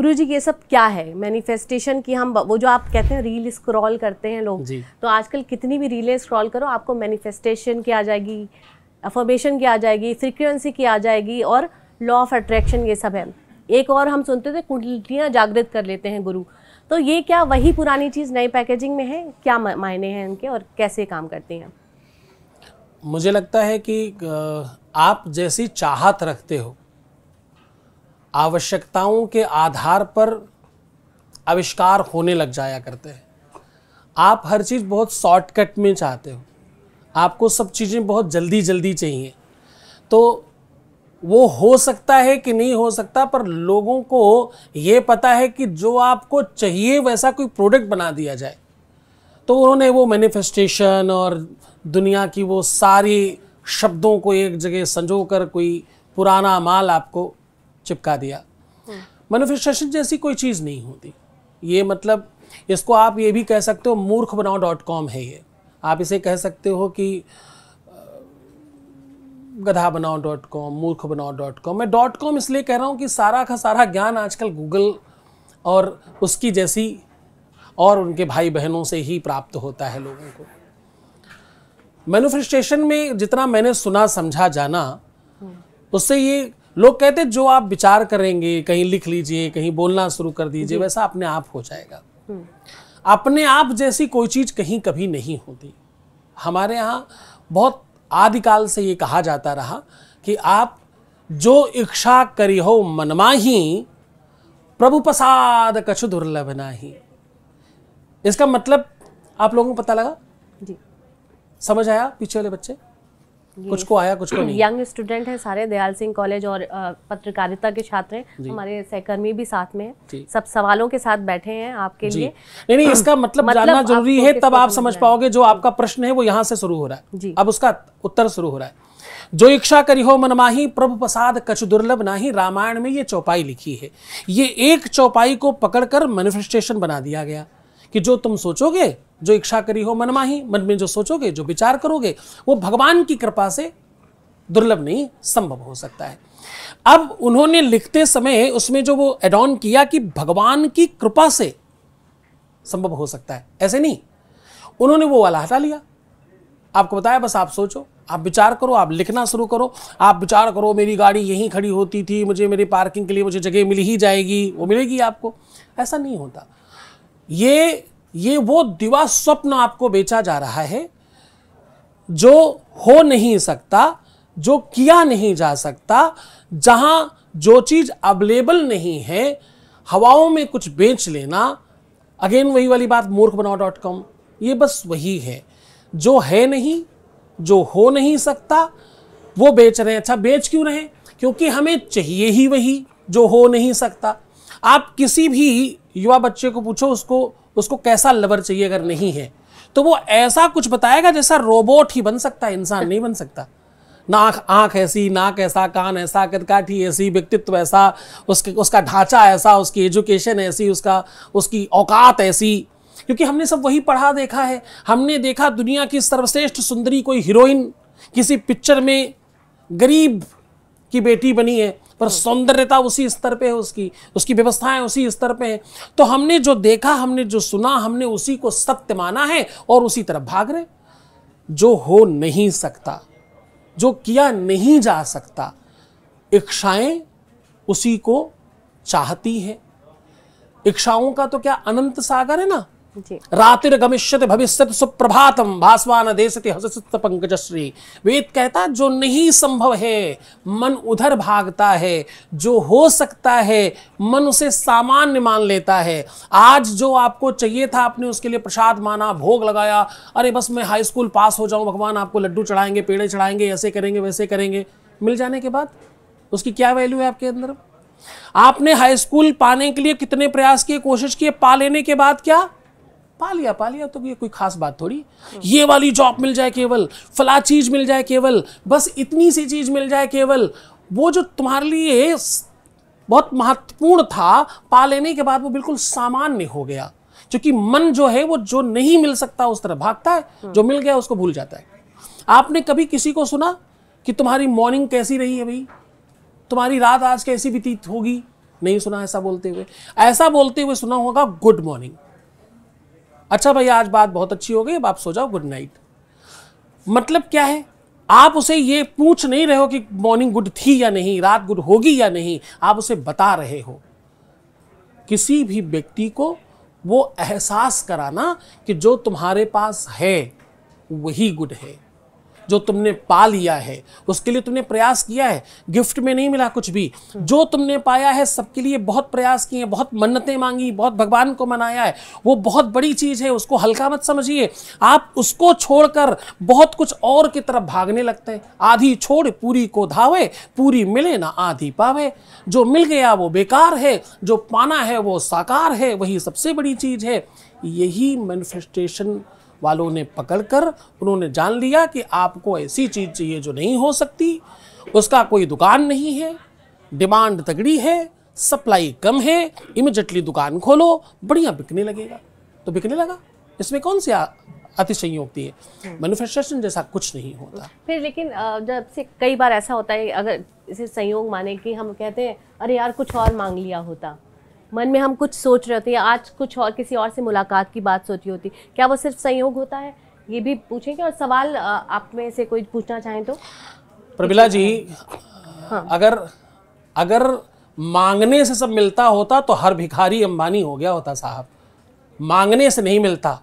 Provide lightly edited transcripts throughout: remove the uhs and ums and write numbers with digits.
गुरुजी ये सब क्या है मैनिफेस्टेशन की? हम वो जो आप कहते हैं रील स्क्रॉल करते हैं लोग, तो आजकल कितनी भी रीलें स्क्रॉल करो आपको मैनिफेस्टेशन की आ जाएगी, अफर्मेशन की आ जाएगी, फ्रीक्वेंसी की आ जाएगी और लॉ ऑफ अट्रैक्शन, ये सब है। एक और हम सुनते थे कुंडलियाँ जागृत कर लेते हैं गुरु, तो ये क्या वही पुरानी चीज़ नई पैकेजिंग में है? क्या मायने हैं इनके और कैसे काम करती हैं? मुझे लगता है कि आप जैसी चाहत रखते हो, आवश्यकताओं के आधार पर आविष्कार होने लग जाया करते हैं। आप हर चीज़ बहुत शॉर्टकट में चाहते हो, आपको सब चीज़ें बहुत जल्दी जल्दी चाहिए, तो वो हो सकता है कि नहीं हो सकता, पर लोगों को ये पता है कि जो आपको चाहिए वैसा कोई प्रोडक्ट बना दिया जाए, तो उन्होंने वो मैनिफेस्टेशन और दुनिया की वो सारी शब्दों को एक जगह संजो कर कोई पुराना माल आपको चिपका दिया। मैनिफेस्टेशन जैसी कोई चीज़ नहीं होती ये, मतलब इसको आप ये भी कह सकते हो मूर्खबनाओ.com है ये, आप इसे कह सकते हो कि गधाबनाओ.com, मूर्खबनाओ.com। मैं .com इसलिए कह रहा हूँ कि सारा का सारा ज्ञान आजकल गूगल और उसकी जैसी और उनके भाई बहनों से ही प्राप्त होता है लोगों को। मैनिफेस्टेशन में जितना मैंने सुना समझा जाना, उससे ये लोग कहते हैं जो आप विचार करेंगे, कहीं लिख लीजिए, कहीं बोलना शुरू कर दीजिए, वैसा अपने आप हो जाएगा। अपने आप जैसी कोई चीज़ कहीं कभी नहीं होती। हमारे यहाँ बहुत आदिकाल से ये कहा जाता रहा कि आप जो इच्छा करी हो मनमाही, प्रभु प्रसाद कछु दुर्लभ नाही। इसका मतलब आप लोगों को पता लगा जी? समझ आया? पीछे वाले बच्चे कुछ को आया, कुछ को नहीं। यंग स्टूडेंट है सारे, दयाल सिंह कॉलेज और पत्रकारिता के छात्र हैं, हमारे सहकर्मी भी साथ में हैं, सब सवालों के साथ बैठे हैं आपके लिए। नहीं, इसका मतलब जानना जरूरी है, तब आप समझ पाओगे। जो आपका प्रश्न है वो यहाँ से शुरू हो रहा है, अब उसका उत्तर शुरू हो रहा है। जो इच्छा करी हो मनमाही, प्रभु प्रसाद कछु दुर्लभ नाही। रामायण में ये चौपाई लिखी है। ये एक चौपाई को पकड़कर मैनिफेस्टेशन बना दिया गया कि जो तुम सोचोगे, जो इच्छा करी हो मनमाही, मन में जो सोचोगे, जो विचार करोगे, वो भगवान की कृपा से दुर्लभ नहीं, संभव हो सकता है। अब उन्होंने लिखते समय उसमें जो वो एड ऑन किया कि भगवान की कृपा से संभव हो सकता है, ऐसे नहीं, उन्होंने वो वाला हटा लिया। आपको बताया बस आप सोचो, आप विचार करो, आप लिखना शुरू करो। आप विचार करो मेरी गाड़ी यहीं खड़ी होती थी, मुझे मेरी पार्किंग के लिए मुझे जगह मिल ही जाएगी, वो मिलेगी आपको। ऐसा नहीं होता। ये वो दिवा स्वप्न आपको बेचा जा रहा है जो हो नहीं सकता, जो किया नहीं जा सकता, जहां जो चीज अवेलेबल नहीं है, हवाओं में कुछ बेच लेना। अगेन वही वाली बात, मूर्खबनाओ.com, ये बस वही है जो है नहीं, जो हो नहीं सकता, वो बेच रहे हैं। अच्छा, बेच क्यों रहे? क्योंकि हमें चाहिए ही वही जो हो नहीं सकता। आप किसी भी युवा बच्चे को पूछो उसको कैसा लवर चाहिए, अगर नहीं है तो वो ऐसा कुछ बताएगा जैसा रोबोट ही बन सकता है, इंसान नहीं बन सकता। आंख ऐसी, नाक ऐसा, कान ऐसा, कदकाठी ऐसी, व्यक्तित्व ऐसा, उसका ढांचा ऐसा, उसकी एजुकेशन ऐसी, उसकी औकात ऐसी। क्योंकि हमने सब वही पढ़ा देखा है। हमने देखा दुनिया की सर्वश्रेष्ठ सुंदरी कोई हीरोइन किसी पिक्चर में गरीब की बेटी बनी है, पर सौंदर्यता उसी स्तर पे है, उसकी व्यवस्थाएं उसी स्तर पे है। तो हमने जो देखा, हमने जो सुना, हमने उसी को सत्य माना है और उसी तरफ भाग रहे। जो हो नहीं सकता, जो किया नहीं जा सकता, इच्छाएं उसी को चाहती है। इच्छाओं का तो क्या अनंत सागर है ना। रातिर गमिष्यति भविष्यति सुप्रभातम भास्वान देशति हससित पंकजश्री। वेद कहता जो नहीं संभव है मन उधर भागता है, जो हो सकता है मन उसे सामान्य मान लेता है। आज जो आपको चाहिए था आपने उसके लिए प्रसाद माना, भोग लगाया, अरे बस मैं हाई स्कूल पास हो जाऊं, भगवान आपको लड्डू चढ़ाएंगे, पेड़े चढ़ाएंगे, ऐसे करेंगे वैसे करेंगे। मिल जाने के बाद उसकी क्या वैल्यू है आपके अंदर? आपने हाई स्कूल पाने के लिए कितने प्रयास किए, कोशिश किए, पा लेने के बाद क्या? पा लिया तो ये कोई खास बात थोड़ी। ये वाली जॉब मिल जाए केवल, फला चीज मिल जाए केवल, बस इतनी सी चीज मिल जाए केवल, वो जो तुम्हारे लिए बहुत महत्वपूर्ण था, पा लेने के बाद वो बिल्कुल सामान्य हो गया। क्योंकि मन जो है वो जो नहीं मिल सकता उस तरफ भागता है, जो मिल गया उसको भूल जाता है। आपने कभी किसी को सुना कि तुम्हारी मॉर्निंग कैसी रही है भाई, तुम्हारी रात आज कैसी व्यतीत होगी, नहीं सुना ऐसा बोलते हुए? ऐसा बोलते हुए सुना होगा गुड मॉर्निंग, अच्छा भाई आज बात बहुत अच्छी हो गई, अब आप सो जाओ, गुड नाइट। मतलब क्या है, आप उसे ये पूछ नहीं रहे हो कि मॉर्निंग गुड थी या नहीं, रात गुड होगी या नहीं, आप उसे बता रहे हो। किसी भी व्यक्ति को वो एहसास कराना कि जो तुम्हारे पास है वही गुड है, जो तुमने पा लिया है उसके लिए तुमने प्रयास किया है, गिफ्ट में नहीं मिला कुछ भी, जो तुमने पाया है सबके लिए बहुत प्रयास किए, बहुत मन्नतें मांगी, बहुत भगवान को मनाया है, वो बहुत बड़ी चीज है, उसको हल्का मत समझिए। आप उसको छोड़कर बहुत कुछ और की तरफ भागने लगते हैं। आधी छोड़ पूरी को धावे, पूरी मिले ना आधी पावे। जो मिल गया वो बेकार है, जो पाना है वो साकार है, वही सबसे बड़ी चीज है। यही मैनिफेस्टेशन वालों ने पकड़कर उन्होंने जान लिया कि आपको ऐसी चीज चाहिए जो नहीं हो सकती, उसका कोई दुकान नहीं है, डिमांड तगड़ी है, सप्लाई कम है, इमीडिएटली दुकान खोलो, बढ़िया बिकने लगेगा। तो बिकने लगा, इसमें कौन सी अतिशयोक्ति है? मैनिफेस्टेशन जैसा कुछ नहीं होता। फिर लेकिन जब से कई बार ऐसा होता है, अगर इसे संयोग माने कि हम कहते हैं अरे यार कुछ और मांग लिया होता, मन में हम कुछ सोच रहे होते हैं, आज कुछ और किसी और से मुलाकात की बात सोची होती, क्या वो सिर्फ संयोग होता है? ये भी पूछेंगे। और सवाल आप में से कोई पूछना चाहें तो? प्रमिला जी, हाँ। अगर मांगने से सब मिलता होता तो हर भिखारी अंबानी हो गया होता साहब। मांगने से नहीं मिलता,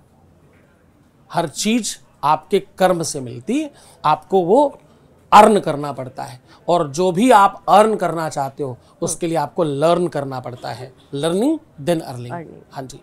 हर चीज आपके कर्म से मिलती है, आपको वो अर्न करना पड़ता है। और जो भी आप अर्न करना चाहते हो उसके लिए आपको लर्न करना पड़ता है। Learning then earning. हाँ जी।